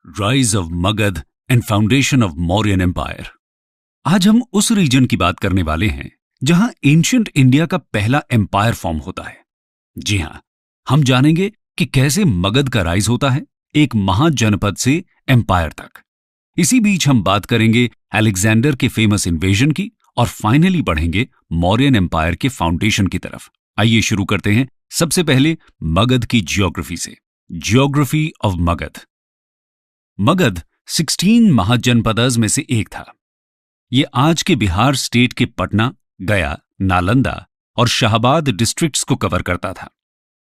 Rise of Magadha and foundation of Mauryan empire. आज हम उस रीजन की बात करने वाले हैं जहां एंशिएंट इंडिया का पहला एम्पायर फॉर्म होता है। जी हां, हम जानेंगे कि कैसे मगध का राइज होता है एक महाजनपद से एम्पायर तक। इसी बीच हम बात करेंगे अलेक्जेंडर के फेमस इन्वेजन की और फाइनली बढ़ेंगे मौर्यन एम्पायर के फाउंडेशन की तरफ। आइए शुरू करते हैं सबसे पहले मगध की जियोग्राफी से। Geography of Magadh. मगध 16 महाजनपदों में से एक था। ये आज के बिहार स्टेट के पटना, गया, नालंदा और शाहबाद डिस्ट्रिक्ट्स को कवर करता था।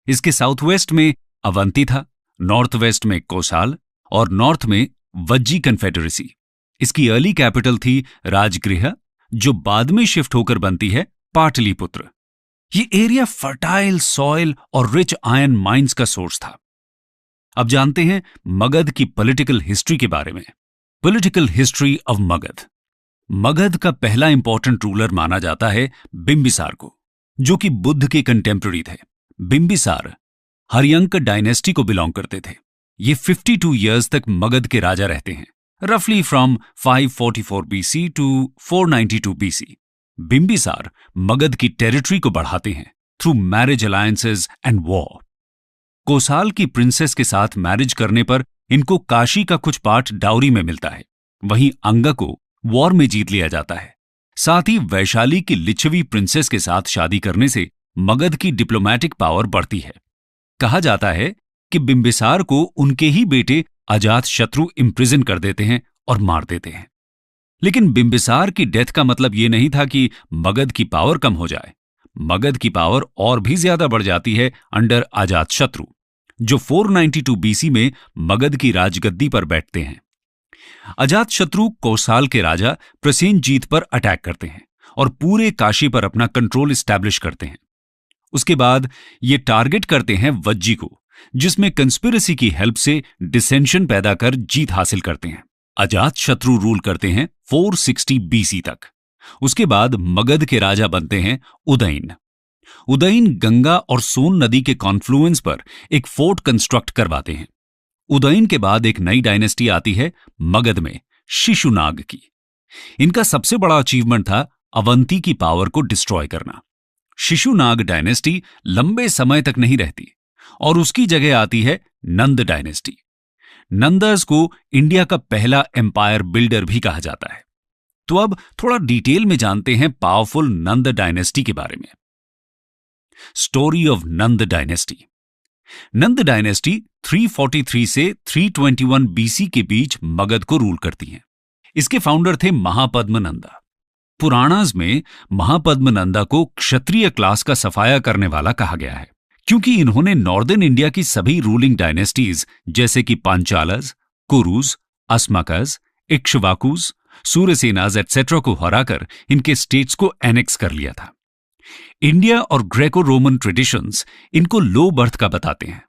इसके साउथ वेस्ट में अवंती था, नॉर्थ वेस्ट में कोसाल और नॉर्थ में वज्जी कन्फेडरेसी। इसकी अर्ली कैपिटल थी राजगृह, जो बाद में शिफ्ट होकर बनती है पाटलिपुत्र। ये एरिया फर्टाइल सॉइल और रिच आयरन माइंस का सोर्स था। अब जानते हैं मगध की पॉलिटिकल हिस्ट्री के बारे में। Political history of Magadh. Magadh का पहला इंपॉर्टेंट रूलर माना जाता है बिंबिसार को, जो कि बुद्ध के कंटेम्पररी थे। बिंबिसार हर्यंक डायनेस्टी को बिलोंग करते थे। ये 52 इयर्स तक मगध के राजा रहते हैं, रफली from 544 BC to 492 BC। Bimbisara Magadh की टेरिटरी को बढ़ाते हैं through marriage alliances and war. Kosala की प्रिंसेस के साथ मैरिज करने पर इनको काशी का कुछ पार्ट डाउरी में मिलता है। वहीं अंगा को वॉर में जीत लिया जाता है। साथ ही वैशाली की लिच्छवी प्रिंसेस के साथ शादी करने से मगध की डिप्लोमैटिक पावर बढ़ती है। कहा जाता है कि बिंबिसार को उनके ही बेटे अजातशत्रु इम्प्रिजन कर देते हैं और मार देते हैं। लेकिन बिंबिसार की डेथ का मतलब यह नहीं था कि मगध की पावर कम हो जाए। मगध की पावर और भी ज्यादा बढ़ जाती है अंडर अजातशत्रु, जो 492 BC में मगध की राजगद्दी पर बैठते हैं। अजातशत्रु कोसाल के राजा प्रसेनजीत पर अटैक करते हैं और पूरे काशी पर अपना कंट्रोल एस्टैब्लिश करते हैं। उसके बाद ये टारगेट करते हैं वज्जी को, जिसमें कंस्पिरेसी की हेल्प से डिसेंशन पैदा कर जीत हासिल करते हैं। अजातशत्रु रूल करते हैं 460 BC तक। उसके बाद मगध के राजा बनते हैं उदयन। उदयन गंगा और सोन नदी के कॉन्फ्लुएंस पर एक फोर्ट कंस्ट्रक्ट करवाते हैं। उदयन के बाद एक नई डायनेस्टी आती है मगध में, शिशुनाग की। इनका सबसे बड़ा अचीवमेंट था अवंती की पावर को डिस्ट्रॉय करना। शिशुनाग डायनेस्टी लंबे समय तक नहीं रहती और उसकी जगह आती है नंद डायनेस्टी। नंदर्स को इंडिया का पहला एम्पायर बिल्डर भी कहा जाता है। तो अब थोड़ा डिटेल में जानते हैं पावरफुल नंद डायनेस्टी के बारे में। Story of Nand dynasty. Nand dynasty 343 से 321 BC के बीच मगध को रूल करती है। इसके फाउंडर थे महापद्मनंदा। पुराणास में महापद्मनंदा को क्षत्रिय क्लास का सफाया करने वाला कहा गया है, क्योंकि इन्होंने नॉर्दर्न इंडिया की सभी रूलिंग डायनेस्टीज जैसे कि पांचालस, कुरुज, अस्मकस, इक्ष्वाकुस, सूर्यसेनाज एटसेट्रा को हराकर इनके स्टेट्स को एनेक्स कर लिया था। इंडिया और ग्रेको रोमन ट्रेडिशंस इनको लो बर्थ का बताते हैं।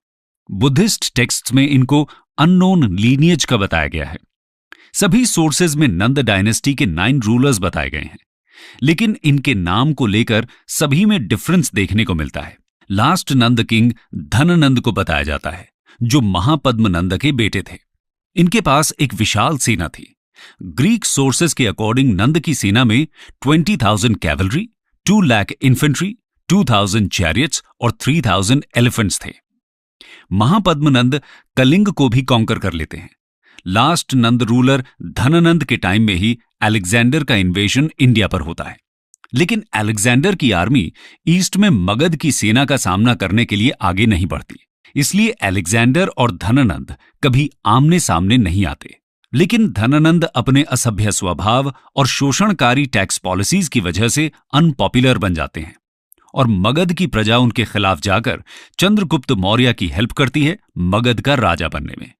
बुद्धिस्ट टेक्स्ट्स में इनको अननोन लीनियज का बताया गया है। सभी सोर्सेज में नंद डायनेस्टी के 9 रूलर्स बताए गए हैं, लेकिन इनके नाम को लेकर सभी में डिफरेंस देखने को मिलता है। लास्ट नंद किंग धननंद को बताया जाता है, जो महापद्मनंद के बेटे थे। इनके पास एक विशाल सेना थी। ग्रीक सोर्सेस के अकॉर्डिंग नंद की सेना में 20,000 कैवलरी, 2 लाख इन्फेंट्री, 2,000 चैरियट्स और 3,000 एलिफेंट्स थे। महापद्मनंद कलिंग को भी कॉन्कर कर लेते हैं। लास्ट नंद रूलर धननंद के टाइम में ही अलेक्जेंडर का इन्वेजन इंडिया पर होता है। लेकिन अलेक्जेंडर की आर्मी ईस्ट में मगध की सेना का सामना करने के लिए आगे नहीं बढ़ती, इसलिए अलेक्जेंडर और धननंद कभी आमने सामने नहीं आते। लेकिन धननंद अपने असभ्य स्वभाव और शोषणकारी टैक्स पॉलिसीज की वजह से अनपॉपुलर बन जाते हैं और मगध की प्रजा उनके खिलाफ जाकर चंद्रगुप्त मौर्य की हेल्प करती है मगध का राजा बनने में।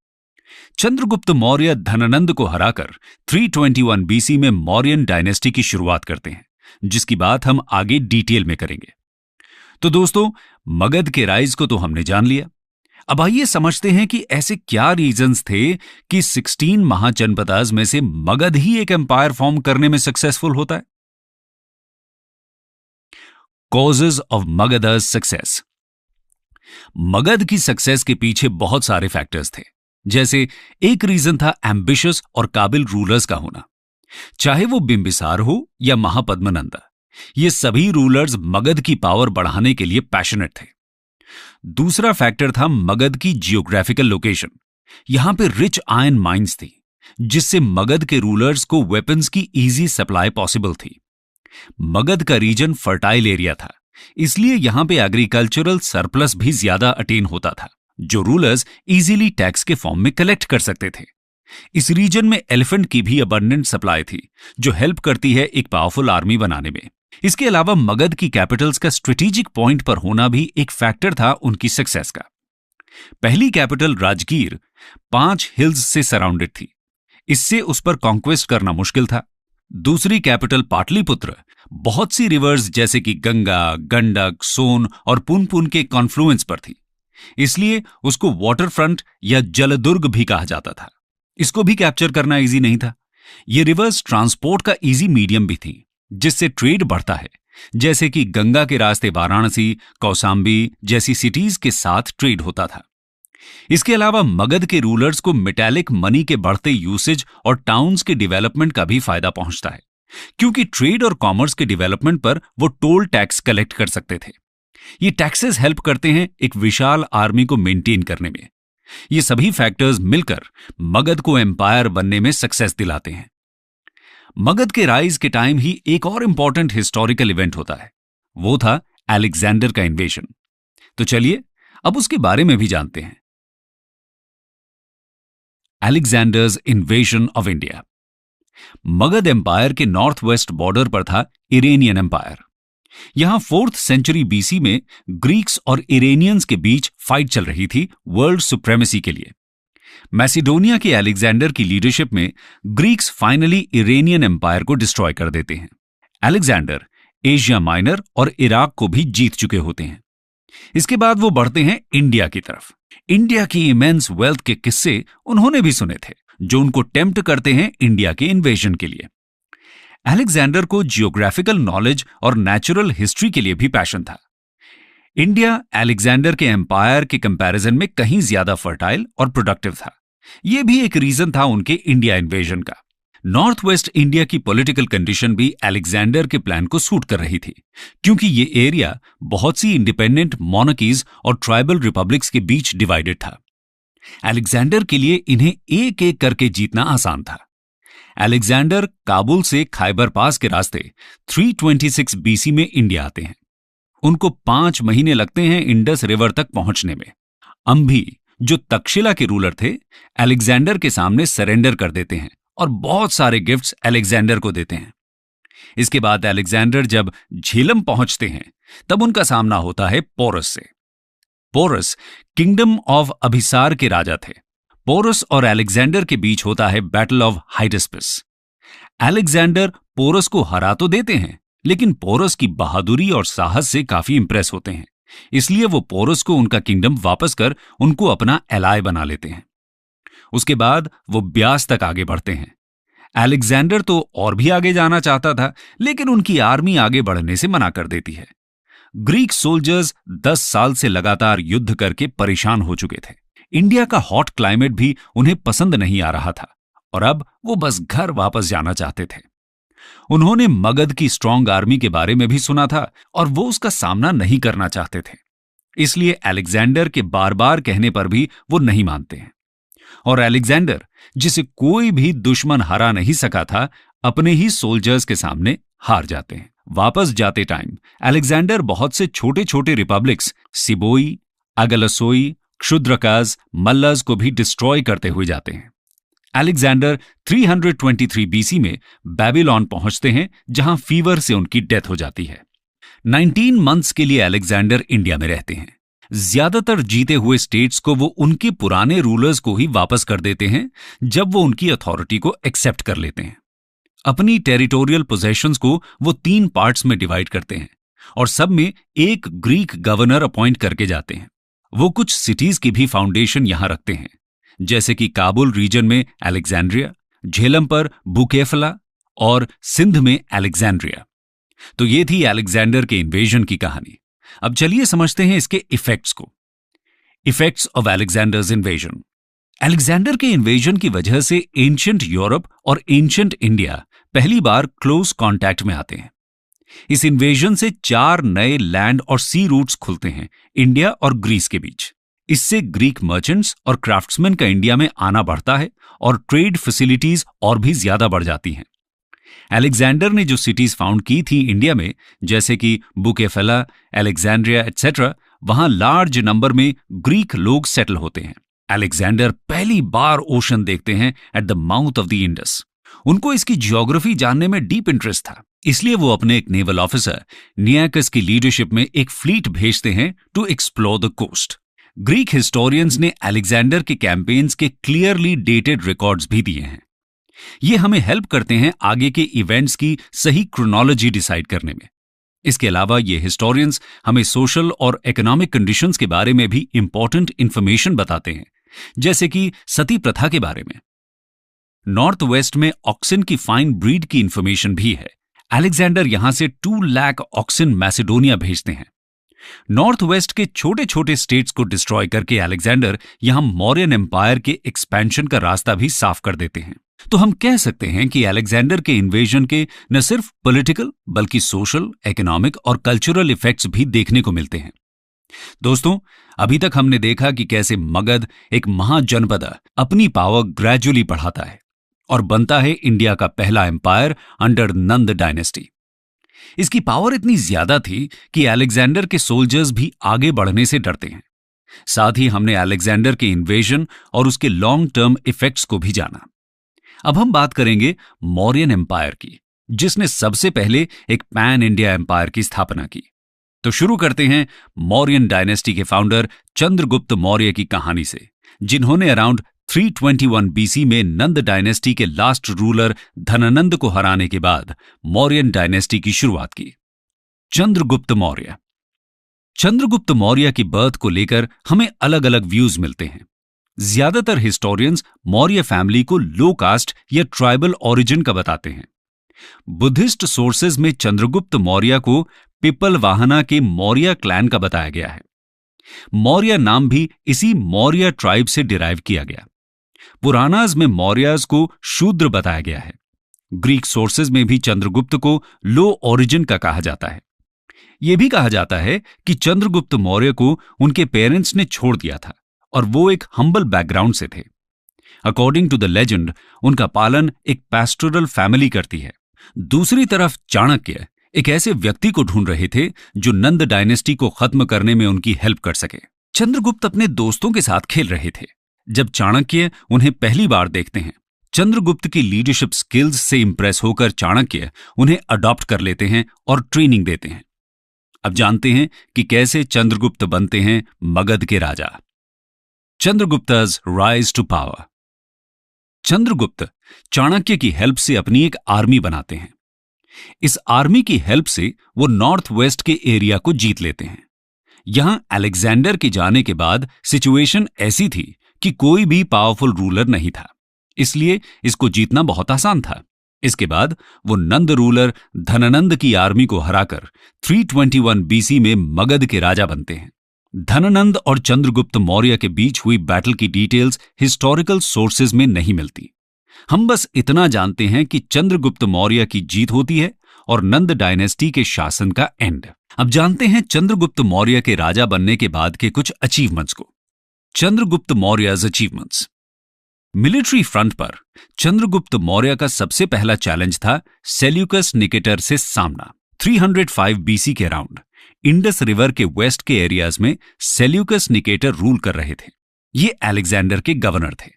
चंद्रगुप्त मौर्य धननंद को हराकर 321 BC में मौर्यन डायनेस्टी की शुरुआत करते हैं, जिसकी बात हम आगे डिटेल में करेंगे। तो दोस्तों, मगध के राइज को तो हमने जान लिया। अब आइए समझते हैं कि ऐसे क्या रीजंस थे कि 16 महाजनपदास में से मगध ही एक एम्पायर फॉर्म करने में सक्सेसफुल होता है। कॉजेज ऑफ मगध's सक्सेस। मगध की सक्सेस के पीछे बहुत सारे फैक्टर्स थे, जैसे एक रीजन था एम्बिशियस और काबिल रूलर्स का होना, चाहे वो बिंबिसार हो या महापद्मनंदा। ये सभी रूलर्स मगध की पावर बढ़ाने के लिए पैशनेट थे। दूसरा फैक्टर था मगध की जियोग्राफिकल लोकेशन। यहां पे रिच आयरन माइंस थी, जिससे मगध के रूलर्स को वेपन्स की इजी सप्लाई पॉसिबल थी। मगध का रीजन फर्टाइल एरिया था, इसलिए यहां पे एग्रीकल्चरल सरप्लस भी ज्यादा अटेन होता था, जो रूलर्स इजीली टैक्स के फॉर्म में कलेक्ट कर सकते थे। इस रीजन में एलिफेंट की भी अबंडेंट सप्लाई थी, जो हेल्प करती है एक पावरफुल आर्मी बनाने में। इसके अलावा मगध की कैपिटल्स का स्ट्रेटेजिक पॉइंट पर होना भी एक फैक्टर था उनकी सक्सेस का। पहली कैपिटल राजगीर 5 हिल्स से सराउंडेड थी, इससे उस पर कॉन्क्वेस्ट करना मुश्किल था। दूसरी कैपिटल पाटलिपुत्र बहुत सी रिवर्स जैसे कि गंगा, गंडक, सोन और पुनपुन के कॉन्फ्लुएंस पर थी, इसलिए उसको वाटर फ्रंट या जलदुर्ग भी कहा जाता था। इसको भी कैप्चर करना इजी नहीं था। ये रिवर्स ट्रांसपोर्ट का इजी मीडियम भी थी, जिससे ट्रेड बढ़ता है, जैसे कि गंगा के रास्ते वाराणसी, कौसाम्बी जैसी सिटीज के साथ ट्रेड होता था। इसके अलावा मगध के रूलर्स को मेटालिक मनी के बढ़ते यूसेज और टाउन्स के डेवलपमेंट का भी फायदा पहुंचता है, क्योंकि ट्रेड और कॉमर्स के डेवलपमेंट पर वो टोल टैक्स कलेक्ट कर सकते थे। ये टैक्सेस हेल्प करते हैं एक विशाल आर्मी को मेंटेन करने में। ये सभी फैक्टर्स मिलकर मगध को एम्पायर बनने में सक्सेस दिलाते हैं। मगध के राइज के टाइम ही एक और इंपॉर्टेंट हिस्टोरिकल इवेंट होता है, वो था अलेक्जेंडर का इन्वेजन। तो चलिए अब उसके बारे में भी जानते हैं। Alexander's invasion of India. Magadha empire के नॉर्थ वेस्ट बॉर्डर पर था इरेनियन एम्पायर। यहां 4th सेंचुरी बीसी में ग्रीक्स और इरेनियंस के बीच फाइट चल रही थी वर्ल्ड सुप्रेमेसी के लिए। मैसिडोनिया के अलेक्जेंडर की लीडरशिप में ग्रीक्स फाइनली इरेनियन एम्पायर को डिस्ट्रॉय कर देते हैं। अलेक्जेंडर एशिया माइनर और इराक को भी जीत चुके होते हैं। इसके बाद वो बढ़ते हैं इंडिया की तरफ। इंडिया की इमेंस वेल्थ के किस्से उन्होंने भी सुने थे, जो उनको टेम्प्ट करते हैं इंडिया के इन्वेजन के लिए। अलेक्जेंडर को जियोग्राफिकल नॉलेज और नेचुरल हिस्ट्री के लिए भी पैशन था। इंडिया अलेक्जेंडर के एम्पायर के कंपैरिजन में कहीं ज्यादा फर्टाइल और प्रोडक्टिव था। यह भी एक रीजन था उनके इंडिया इन्वेजन का। नॉर्थ वेस्ट इंडिया की पॉलिटिकल कंडीशन भी अलेक्जेंडर के प्लान को सूट कर रही थी, क्योंकि ये एरिया बहुत सी इंडिपेंडेंट मोनार्कीज और ट्राइबल रिपब्लिक्स के बीच डिवाइडेड था। अलेक्जेंडर के लिए इन्हें एक एक करके जीतना आसान था। अलेक्जेंडर काबुल से खाइबर पास के रास्ते 326 बीसी में इंडिया आते हैं। उनको 5 महीने लगते हैं इंडस रिवर तक पहुंचने में। अंभी, जो तक्षशिला के रूलर थे, अलेक्जेंडर के सामने सरेंडर कर देते हैं और बहुत सारे गिफ्ट्स अलेक्जेंडर को देते हैं। इसके बाद अलेक्जेंडर जब झेलम पहुंचते हैं, तब उनका सामना होता है पोरस से। पोरस किंगडम ऑफ अभिसार के राजा थे। पोरस और अलेक्जेंडर के बीच होता है बैटल ऑफ हाइडेस्पस। अलेक्जेंडर पोरस को हरा तो देते हैं, लेकिन पोरस की बहादुरी और साहस से काफी इंप्रेस होते हैं, इसलिए वो पोरस को उनका किंगडम वापस कर उनको अपना एलाय बना लेते हैं। उसके बाद वो ब्यास तक आगे बढ़ते हैं। अलेक्जेंडर तो और भी आगे जाना चाहता था, लेकिन उनकी आर्मी आगे बढ़ने से मना कर देती है। ग्रीक सोल्जर्स 10 साल से लगातार युद्ध करके परेशान हो चुके थे। इंडिया का हॉट क्लाइमेट भी उन्हें पसंद नहीं आ रहा था और अब वो बस घर वापस जाना चाहते थे। उन्होंने मगध की स्ट्रांग आर्मी के बारे में भी सुना था और वो उसका सामना नहीं करना चाहते थे, इसलिए अलेक्जेंडर के बार बार कहने पर भी वो नहीं मानते हैं। और अलेक्जेंडर, जिसे कोई भी दुश्मन हरा नहीं सका था, अपने ही सोल्जर्स के सामने हार जाते हैं। वापस जाते टाइम अलेक्जेंडर बहुत से छोटे छोटे रिपब्लिक्स सिबोई, अगलसोई, क्षुद्रकाज, मल्लज को भी डिस्ट्रॉय करते हुए जाते हैं। अलेक्जेंडर 323 बीसी में बेबीलोन पहुंचते हैं, जहां फीवर से उनकी डेथ हो जाती है। 19 मंथ्स के लिए अलेक्जेंडर इंडिया में रहते हैं। ज्यादातर जीते हुए स्टेट्स को वो उनके पुराने रूलर्स को ही वापस कर देते हैं, जब वो उनकी अथॉरिटी को एक्सेप्ट कर लेते हैं। अपनी टेरिटोरियल पोजेशंस को वो 3 पार्ट्स में डिवाइड करते हैं और सब में एक ग्रीक गवर्नर अपॉइंट करके जाते हैं। वो कुछ सिटीज की भी फाउंडेशन यहां रखते हैं, जैसे कि काबुल रीजन में अलेक्जेंड्रिया, झेलम पर बुकेफला और सिंध में अलेक्जेंड्रिया। तो ये थी अलेक्जेंडर के इन्वेजन की कहानी। अब चलिए समझते हैं इसके इफेक्ट्स को। Effects of Alexander's invasion. Alexander के इन्वेजन की वजह से एंशियंट यूरोप और एंशियंट इंडिया पहली बार क्लोज कांटेक्ट में आते हैं। इस इन्वेजन से 4 नए लैंड और सी रूट्स खुलते हैं इंडिया और ग्रीस के बीच। इससे ग्रीक मर्चेंट्स और क्राफ्ट्समैन का इंडिया में आना बढ़ता है और ट्रेड फैसिलिटीज और भी ज्यादा बढ़ जाती हैं। अलेक्जेंडर ने जो सिटीज फाउंड की थी इंडिया में, जैसे कि बुकेफेला, अलेक्जेंड्रिया एटसेट्रा, वहां लार्ज नंबर में ग्रीक लोग सेटल होते हैं। अलेक्जेंडर पहली बार ओशन देखते हैं at the mouth of the Indus. उनको इसकी ज्योग्राफी जानने में डीप इंटरेस्ट था, इसलिए वो अपने एक नेवल ऑफिसर नियाकस की लीडरशिप में एक फ्लीट भेजते हैं to explore the coast. Greek historians ने अलेक्जेंडर के कैंपेन्स के क्लियरली डेटेड रिकॉर्ड्स भी दिए हैं। ये हमें हेल्प करते हैं आगे के इवेंट्स की सही क्रोनोलॉजी डिसाइड करने में। इसके अलावा ये हिस्टोरियंस हमें सोशल और इकोनॉमिक कंडीशंस के बारे में भी इंपॉर्टेंट इंफॉर्मेशन बताते हैं, जैसे कि सती प्रथा के बारे में। नॉर्थ वेस्ट में ऑक्सिन की फाइन ब्रीड की इंफॉर्मेशन भी है। अलेक्जेंडर यहां से 2 लाख ऑक्सिन मैसेडोनिया भेजते हैं। नॉर्थ वेस्ट के छोटे छोटे स्टेट्स को डिस्ट्रॉय करके अलेक्जेंडर यहां मौर्यन एम्पायर के एक्सपेंशन का रास्ता भी साफ कर देते हैं। तो हम कह सकते हैं कि अलेक्जेंडर के इन्वेजन के न सिर्फ पॉलिटिकल बल्कि सोशल, इकोनॉमिक और कल्चरल इफेक्ट्स भी देखने को मिलते हैं। दोस्तों, अभी तक हमने देखा कि कैसे मगध, एक महाजनपद, अपनी पावर ग्रेजुअली बढ़ाता है और बनता है इंडिया का पहला एम्पायर अंडर नंद डायनेस्टी। इसकी पावर इतनी ज्यादा थी कि अलेक्जेंडर के सोल्जर्स भी आगे बढ़ने से डरते हैं। साथ ही हमने अलेक्जेंडर के इन्वेजन और उसके लॉन्ग टर्म इफेक्ट्स को भी जाना। अब हम बात करेंगे मौर्यन एम्पायर की, जिसने सबसे पहले एक पैन इंडिया एम्पायर की स्थापना की। तो शुरू करते हैं मौर्यन डायनेस्टी के फाउंडर चंद्रगुप्त मौर्य की कहानी से, जिन्होंने अराउंड 321 बीसी में नंद डायनेस्टी के लास्ट रूलर धनानंद को हराने के बाद मौर्यन डायनेस्टी की शुरुआत की। चंद्रगुप्त मौर्य। चंद्रगुप्त मौर्य की बर्थ को लेकर हमें अलग अलग व्यूज मिलते हैं। ज्यादातर हिस्टोरियंस मौर्य फैमिली को लो कास्ट या ट्राइबल ओरिजिन का बताते हैं। बुद्धिस्ट सोर्सेज में चंद्रगुप्त मौर्य को पिपल वाहना के मौर्य क्लैन का बताया गया है। मौर्य नाम भी इसी मौर्य ट्राइब से डिराइव किया गया। पुरानाज में मौर्यज को शूद्र बताया गया है। ग्रीक सोर्सेज में भी चंद्रगुप्त को लो ओरिजिन का कहा जाता है। यह भी कहा जाता है कि चंद्रगुप्त मौर्य को उनके पेरेंट्स ने छोड़ दिया था और वो एक हम्बल बैकग्राउंड से थे। अकॉर्डिंग टू द लेजेंड, उनका पालन एक पैस्टोरल फैमिली करती है। दूसरी तरफ चाणक्य एक ऐसे व्यक्ति को ढूंढ रहे थे जो नंद डायनेस्टी को खत्म करने में उनकी हेल्प कर सके। चंद्रगुप्त अपने दोस्तों के साथ खेल रहे थे जब चाणक्य उन्हें पहली बार देखते हैं। चंद्रगुप्त की लीडरशिप स्किल्स से इंप्रेस होकर चाणक्य उन्हें अडॉप्ट कर लेते हैं और ट्रेनिंग देते हैं। अब जानते हैं कि कैसे चंद्रगुप्त बनते हैं मगध के राजा। चंद्रगुप्ता's rise to power. Chandragupta Chanakya की हेल्प से अपनी एक आर्मी बनाते हैं। इस आर्मी की हेल्प से वो नॉर्थ वेस्ट के एरिया को जीत लेते हैं। यहां अलेक्जेंडर के जाने के बाद सिचुएशन ऐसी थी कि कोई भी पावरफुल रूलर नहीं था, इसलिए इसको जीतना बहुत आसान था। इसके बाद वो नंद रूलर धनानंद की आर्मी को हराकर 321 बीसी में मगध के राजा बनते हैं। धनानंद और चंद्रगुप्त मौर्य के बीच हुई बैटल की डिटेल्स हिस्टोरिकल सोर्सेज में नहीं मिलती। हम बस इतना जानते हैं कि चंद्रगुप्त मौर्य की जीत होती है और नंद डायनेस्टी के शासन का एंड। अब जानते हैं चंद्रगुप्त मौर्य के राजा बनने के बाद के कुछ अचीवमेंट्स को। चंद्रगुप्त मौर्य's अचीवमेंट्स। मिलिट्री फ्रंट पर चंद्रगुप्त मौर्य का सबसे पहला चैलेंज था सेल्यूकस निकेटर से सामना। 305 बीसी के अराउंड इंडस रिवर के वेस्ट के एरियाज में सेल्यूकस निकेटर रूल कर रहे थे। ये अलेक्जेंडर के गवर्नर थे।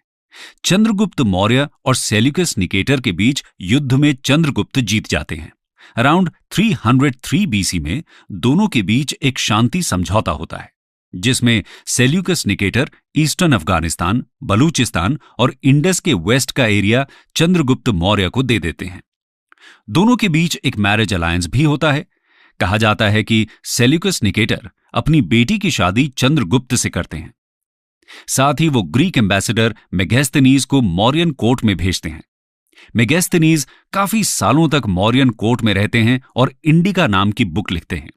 चंद्रगुप्त मौर्य और सेल्यूकस निकेटर के बीच युद्ध में चंद्रगुप्त जीत जाते हैं। अराउंड 303 बीसी में दोनों के बीच एक शांति समझौता होता है, जिसमें Seleucus Nicator eastern Afghanistan, Balochistan और इंडस के वेस्ट का एरिया चंद्रगुप्त मौर्य को दे देते हैं। दोनों के बीच एक मैरिज अलायंस भी होता है। कहा जाता है कि सेल्यूकस निकेटर अपनी बेटी की शादी चंद्रगुप्त से करते हैं। साथ ही वो ग्रीक एम्बेसडर मेगेस्थनीज को मौर्यन कोर्ट में भेजते हैं। मेगेस्थनीज काफी सालों तक मौर्यन कोर्ट में रहते हैं और इंडिका नाम की बुक लिखते हैं।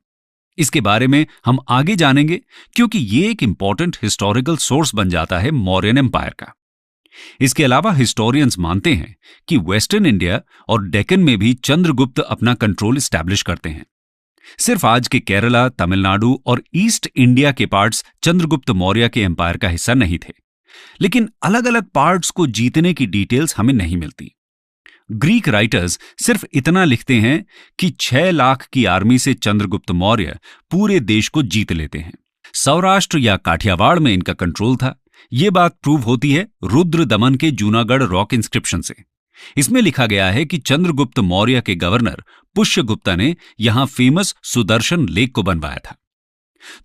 इसके बारे में हम आगे जानेंगे, क्योंकि ये एक इंपॉर्टेंट हिस्टोरिकल सोर्स बन जाता है मौर्यन एम्पायर का। इसके अलावा हिस्टोरियंस मानते हैं कि वेस्टर्न इंडिया और डेक्कन में भी चंद्रगुप्त अपना कंट्रोल स्टैब्लिश करते हैं। सिर्फ आज के केरला, तमिलनाडु और ईस्ट इंडिया के पार्ट्स चंद्रगुप्त मौर्य के एम्पायर का हिस्सा नहीं थे, लेकिन अलग अलग पार्ट्स को जीतने की डिटेल्स हमें नहीं मिलती। ग्रीक राइटर्स सिर्फ इतना लिखते हैं कि 6 लाख की आर्मी से चंद्रगुप्त मौर्य पूरे देश को जीत लेते हैं। सौराष्ट्र या काठियावाड़ में इनका कंट्रोल था। यह बात प्रूव होती है रुद्र दमन के जूनागढ़ रॉक इंस्क्रिप्शन से। इसमें लिखा गया है कि चंद्रगुप्त मौर्य के गवर्नर पुष्यगुप्ता ने यहां फेमस सुदर्शन लेक को बनवाया था।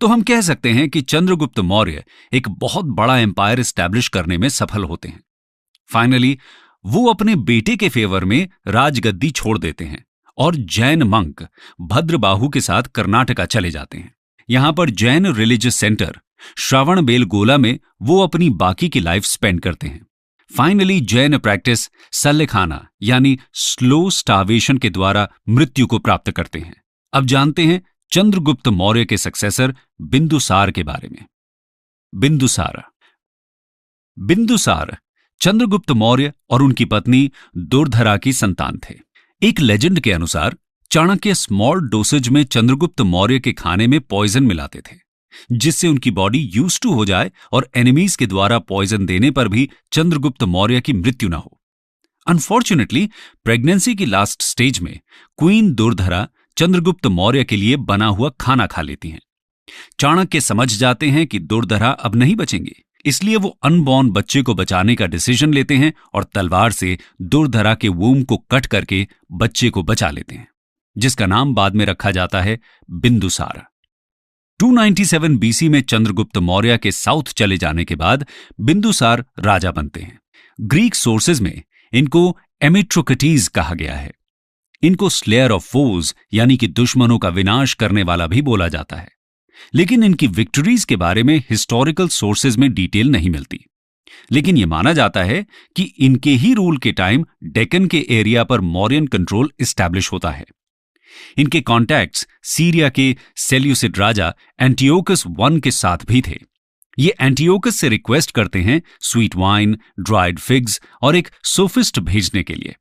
तो हम कह सकते हैं कि चंद्रगुप्त मौर्य एक बहुत बड़ा एम्पायर एस्टैब्लिश करने में सफल होते हैं। फाइनली वो अपने बेटे के फेवर में राजगद्दी छोड़ देते हैं और जैन मंक भद्रबाहु के साथ कर्नाटका चले जाते हैं। यहां पर जैन रिलीजियस सेंटर श्रवणबेलगोला में वो अपनी बाकी की लाइफ स्पेंड करते हैं। फाइनली जैन प्रैक्टिस सल्लेखाना यानी स्लो स्टार्वेशन के द्वारा मृत्यु को प्राप्त करते हैं। अब जानते हैं चंद्रगुप्त मौर्य के सक्सेसर बिंदुसार के बारे में। बिंदुसार चंद्रगुप्त मौर्य और उनकी पत्नी दुर्धरा की संतान थे। एक लेजेंड के अनुसार चाणक्य स्मॉल डोसेज में चंद्रगुप्त मौर्य के खाने में पॉइजन मिलाते थे, जिससे उनकी बॉडी यूज्ड टू हो जाए और एनिमीज के द्वारा पॉइजन देने पर भी चंद्रगुप्त मौर्य की मृत्यु न हो। अनफॉर्चुनेटली प्रेगनेंसी की लास्ट स्टेज में क्वीन दुर्धरा चंद्रगुप्त मौर्य के लिए बना हुआ खाना खा लेती हैं। चाणक्य समझ जाते हैं कि दुर्धरा अब नहीं बचेंगे, इसलिए वो अनबॉर्न बच्चे को बचाने का डिसीजन लेते हैं और तलवार से दुर्धरा के वूम को कट करके बच्चे को बचा लेते हैं, जिसका नाम बाद में रखा जाता है बिंदुसार। 297 बीसी में चंद्रगुप्त मौर्य के साउथ चले जाने के बाद बिंदुसार राजा बनते हैं। ग्रीक सोर्सेज में इनको एमिट्रोकटीज कहा गया है। इनको स्लेयर ऑफ फोज यानी कि दुश्मनों का विनाश करने वाला भी बोला जाता है, लेकिन इनकी विक्ट्रीज के बारे में हिस्टोरिकल सोर्सेज में डिटेल नहीं मिलती। लेकिन यह माना जाता है कि इनके ही रूल के टाइम डेक्कन के एरिया पर मौर्यन कंट्रोल एस्टैब्लिश होता है। इनके कॉन्टैक्ट्स सीरिया के सेल्यूसिड राजा एंटियोकस I के साथ भी थे। ये एंटियोकस से रिक्वेस्ट करते हैं स्वीट वाइन, ड्राइड फिग्स और एक सोफिस्ट भेजने के लिए।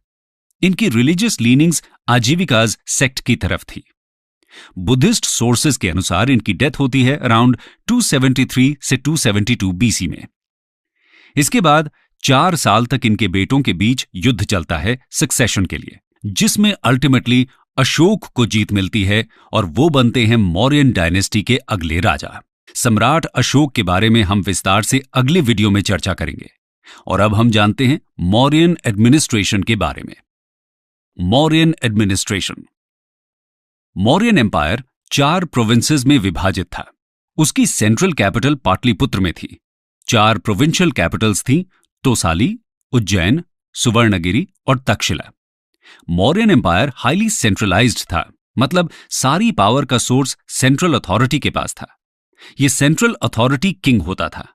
इनकी रिलीजियस लीनिंग्स आजीविकाज सेक्ट की तरफ थी। बुद्धिस्ट सोर्सेज के अनुसार इनकी डेथ होती है अराउंड 273 से 272 बीसी में। इसके बाद 4 साल तक इनके बेटों के बीच युद्ध चलता है सक्सेशन के लिए, जिसमें अल्टीमेटली अशोक को जीत मिलती है और वो बनते हैं मौर्यन डायनेस्टी के अगले राजा। सम्राट अशोक के बारे में हम विस्तार से अगले वीडियो में चर्चा करेंगे। और अब हम जानते हैं मौर्यन एडमिनिस्ट्रेशन के बारे में। Mauryan administration. Mauryan empire 4 provinces में विभाजित था। उसकी सेंट्रल कैपिटल पाटलिपुत्र में थी। 4 प्रोविंशियल कैपिटल्स थीं, तोसाली, उज्जैन, सुवर्णगिरी और Takshashila. Mauryan empire highly centralised था, मतलब सारी पावर का सोर्स सेंट्रल अथॉरिटी के पास था। यह सेंट्रल अथॉरिटी किंग होता था,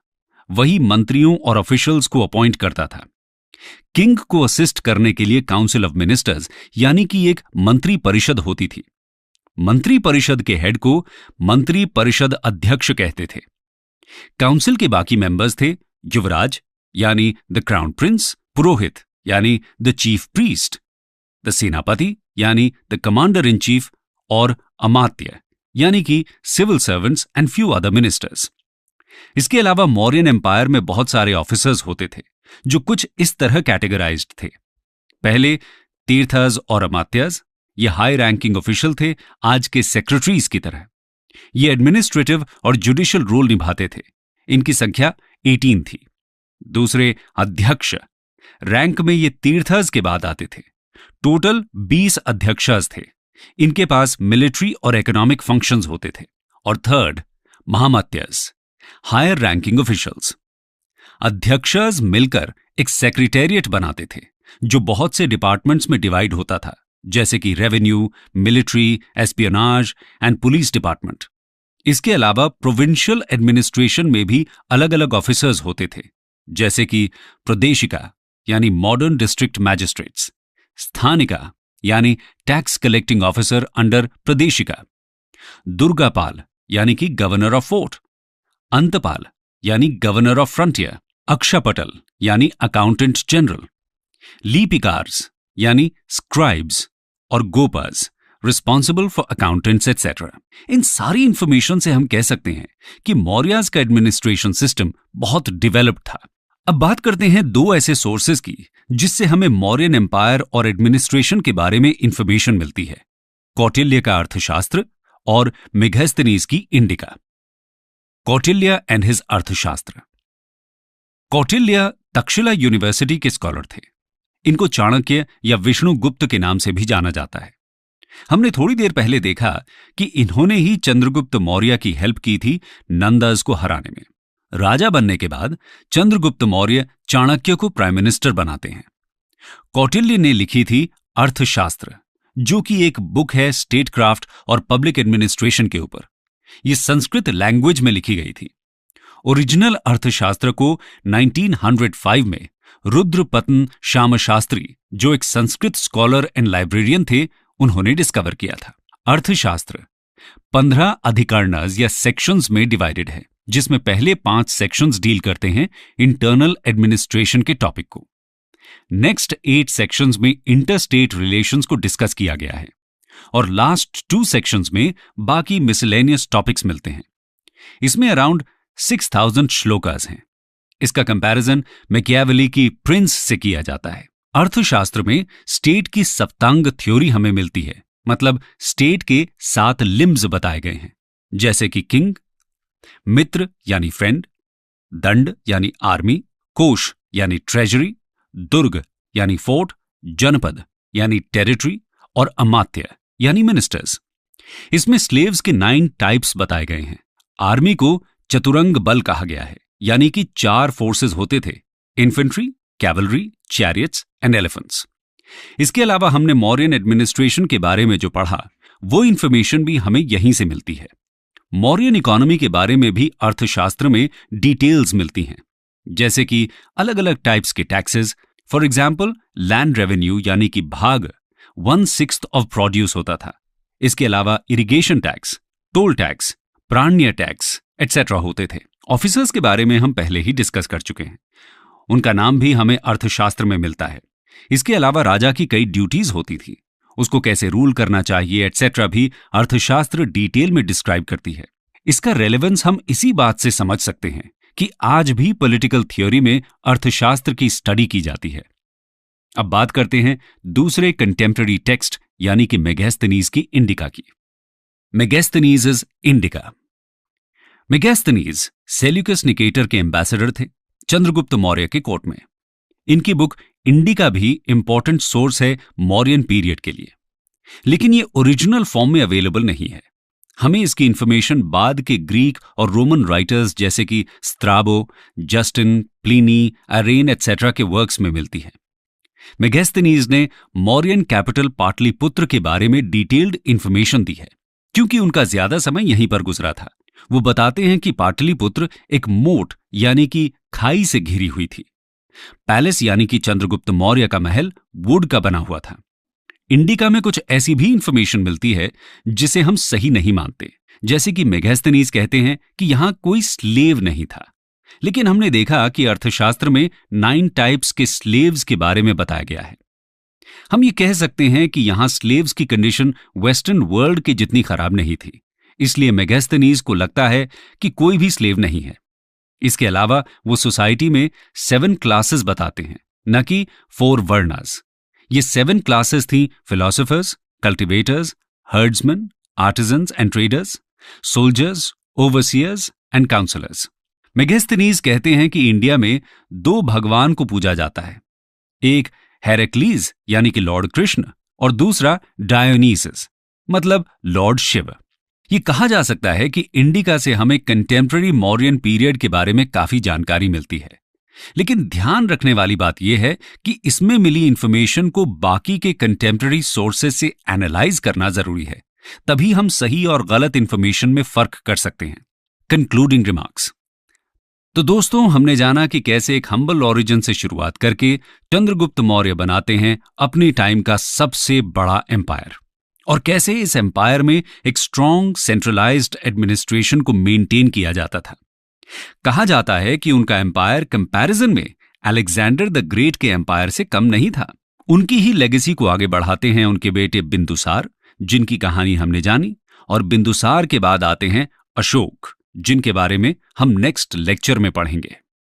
वही मंत्रियों और ऑफिशियल्स को अपॉइंट करता था। किंग को असिस्ट करने के लिए काउंसिल ऑफ मिनिस्टर्स यानी कि एक मंत्री परिषद होती थी। मंत्री परिषद के हेड को मंत्री परिषद अध्यक्ष कहते थे। काउंसिल के बाकी मेंबर्स थे युवराज यानी द क्राउन प्रिंस, पुरोहित यानी द चीफ प्रीस्ट, द सेनापति यानी द कमांडर इन चीफ और अमात्य यानी कि civil servants and few other ministers. इसके अलावा मौर्यन एम्पायर में बहुत सारे ऑफिसर्स होते थे जो कुछ इस तरह कैटेगराइज्ड थे। पहले तीर्थस और अमात्यस, ये हाई रैंकिंग ऑफिशियल थे, आज के सेक्रेटरीज की तरह। ये एडमिनिस्ट्रेटिव और जुडिशियल रोल निभाते थे। इनकी संख्या 18 थी। दूसरे अध्यक्ष, रैंक में ये तीर्थस के बाद आते थे। टोटल 20 अध्यक्षस थे। इनके पास मिलिट्री और इकोनॉमिक फंक्शंस होते थे। और थर्ड महामत्यस, हायर रैंकिंग ऑफिशियल्स। अध्यक्षस मिलकर एक सेक्रेटेरिएट बनाते थे जो बहुत से डिपार्टमेंट्स में डिवाइड होता था, जैसे कि revenue, military, espionage and police department. इसके अलावा प्रोविंशियल एडमिनिस्ट्रेशन में भी अलग अलग ऑफिसर्स होते थे, जैसे कि प्रदेशिका यानी मॉडर्न डिस्ट्रिक्ट मैजिस्ट्रेट्स, स्थानिका यानी tax collecting officer under pradeshika, durgapal यानी कि गवर्नर ऑफ फोर्ट, अंतपाल यानी गवर्नर ऑफ फ्रंटियर, अक्षपटल यानी अकाउंटेंट जनरल, लिपिकार्स यानी स्क्राइब्स, और गोपर्स रिस्पॉन्सिबल फॉर अकाउंटेंट्स एटसेट्रा। इन सारी इंफॉर्मेशन से हम कह सकते हैं कि मौर्याज का एडमिनिस्ट्रेशन सिस्टम बहुत डेवलप्ड था। अब बात करते हैं दो ऐसे सोर्सेज की जिससे हमें मौर्यन एम्पायर और एडमिनिस्ट्रेशन के बारे में इंफॉर्मेशन मिलती है, कौटिल्य का अर्थशास्त्र और मेगास्थनीज की इंडिका। कौटिल्य एंड हिज अर्थशास्त्र। कौटिल्य तक्षशिला यूनिवर्सिटी के स्कॉलर थे। इनको चाणक्य या विष्णुगुप्त के नाम से भी जाना जाता है। हमने थोड़ी देर पहले देखा कि इन्होंने ही चंद्रगुप्त मौर्य की हेल्प की थी नंदस को हराने में। राजा बनने के बाद चंद्रगुप्त मौर्य चाणक्य को प्राइम मिनिस्टर बनाते हैं। कौटिल्य ने लिखी थी अर्थशास्त्र, जो कि एक बुक है स्टेट क्राफ्ट और पब्लिक एडमिनिस्ट्रेशन के ऊपर। यह संस्कृत लैंग्वेज में लिखी गई थी। ओरिजिनल अर्थशास्त्र को 1905 में रुद्रपतन श्यामशास्त्री, जो एक संस्कृत स्कॉलर एंड लाइब्रेरियन थे, उन्होंने डिस्कवर किया था। अर्थशास्त्र 15 अधिकरणज या सेक्शंस में डिवाइडेड है, जिसमें पहले 5 सेक्शंस डील करते हैं इंटरनल एडमिनिस्ट्रेशन के टॉपिक को। नेक्स्ट 8 सेक्शंस में इंटरस्टेट रिलेशंस को डिस्कस किया गया है और लास्ट 2 सेक्शंस में बाकी मिसलेनियस टॉपिक्स मिलते हैं। इसमें अराउंड 6000 श्लोकास हैं। इसका कंपैरिजन मैकियावेली की प्रिंस से किया जाता है। अर्थशास्त्र में स्टेट की सप्तांग थ्योरी हमें मिलती है, मतलब स्टेट के 7 लिम्स बताए गए हैं, जैसे कि किंग, मित्र यानी फ्रेंड, दंड यानी आर्मी, कोश यानी ट्रेजरी, दुर्ग यानी फोर्ट, जनपद यानी टेरिटरी और अमात्य यानी मिनिस्टर्स। इसमें स्लेव्स के 9 टाइप्स बताए गए हैं। आर्मी को चतुरंग बल कहा गया है, यानी कि 4 फोर्सेस होते थे, infantry, cavalry, chariots and elephants. इसके अलावा हमने मौर्यन एडमिनिस्ट्रेशन के बारे में जो पढ़ा, वो इंफॉर्मेशन भी हमें यहीं से मिलती है। मौर्यन इकोनॉमी के बारे में भी अर्थशास्त्र में डिटेल्स मिलती हैं, जैसे कि अलग अलग टाइप्स के taxes. For example, land revenue यानी कि भाग 1/6 ऑफ प्रोड्यूस होता था। इसके अलावा इरिगेशन टैक्स, टोल टैक्स, प्राण्य टैक्स एटसेट्रा होते थे। ऑफिसर्स के बारे में हम पहले ही डिस्कस कर चुके हैं, उनका नाम भी हमें अर्थशास्त्र में मिलता है। इसके अलावा राजा की कई ड्यूटीज होती थी, उसको कैसे रूल करना चाहिए एटसेट्रा भी अर्थशास्त्र डिटेल में डिस्क्राइब करती है। इसका रेलेवेंस हम इसी बात से समझ सकते हैं कि आज भी पॉलिटिकल थ्योरी में अर्थशास्त्र की स्टडी की जाती है। अब बात करते हैं दूसरे कंटेम्पररी टेक्स्ट यानी कि मेगास्थनीज की इंडिका की। Megasthenes indica. Megasthenes Seleucus Nicator के एम्बेसडर थे चंद्रगुप्त मौर्य के कोर्ट में। इनकी बुक इंडिका भी इंपॉर्टेंट सोर्स है मौर्यन पीरियड के लिए, लेकिन ये ओरिजिनल फॉर्म में अवेलेबल नहीं है। हमें इसकी इंफॉर्मेशन बाद के ग्रीक और रोमन राइटर्स जैसे कि स्ट्राबो, जस्टिन, प्लिनी, अरेन एटसेट्रा के वर्क्स में मिलती है। मेगास्थनीज ने मौर्यन कैपिटल पाटलिपुत्र के बारे में डिटेल्ड इंफॉर्मेशन दी है, क्योंकि उनका ज्यादा समय यहीं पर गुजरा था। वो बताते हैं कि पाटलिपुत्र एक मोट यानी कि खाई से घिरी हुई थी। पैलेस यानी कि चंद्रगुप्त मौर्य का महल वुड का बना हुआ था। इंडिका में कुछ ऐसी भी इंफॉर्मेशन मिलती है जिसे हम सही नहीं मानते, जैसे कि मेगास्थनीज कहते हैं कि यहां कोई स्लेव नहीं था, लेकिन हमने देखा कि अर्थशास्त्र में 9 टाइप्स के स्लेव्स के बारे में बताया गया है। हम ये कह सकते हैं कि यहां स्लेव्स की कंडीशन वेस्टर्न वर्ल्ड के जितनी खराब नहीं थी, इसलिए मेगास्थनीज को लगता है कि कोई भी स्लेव नहीं है। इसके अलावा वो सोसाइटी में 7 क्लासेस बताते हैं, न कि 4 वर्णास। ये 7 क्लासेस थी philosophers, cultivators, herdsmen, artisans and traders, soldiers, overseers and councillors. Megasthenes कहते हैं कि इंडिया में 2 भगवान को पूजा जाता है, एक हेरेक्लीज यानी कि लॉर्ड कृष्ण और दूसरा डायोनीसस मतलब लॉर्ड शिव। ये कहा जा सकता है कि इंडिका से हमें कंटेम्पररी मौर्यन पीरियड के बारे में काफी जानकारी मिलती है, लेकिन ध्यान रखने वाली बात यह है कि इसमें मिली इंफॉर्मेशन को बाकी के कंटेम्पररी सोर्सेस से एनालाइज करना जरूरी है, तभी हम सही और गलत इंफॉर्मेशन में फर्क कर सकते हैं। Concluding remarks. तो दोस्तों, हमने जाना कि कैसे एक हम्बल ओरिजिन से शुरुआत करके चंद्रगुप्त मौर्य बनाते हैं अपने टाइम का सबसे बड़ा एम्पायर, और कैसे इस एम्पायर में एक स्ट्रॉन्ग सेंट्रलाइज्ड एडमिनिस्ट्रेशन को मेंटेन किया जाता था। कहा जाता है कि उनका एम्पायर कंपैरिजन में अलेक्जेंडर द ग्रेट के एम्पायर से कम नहीं था। उनकी ही लेगेसी को आगे बढ़ाते हैं उनके बेटे बिंदुसार, जिनकी कहानी हमने जानी, और बिंदुसार के बाद आते हैं अशोक, जिनके बारे में हम नेक्स्ट लेक्चर में पढ़ेंगे।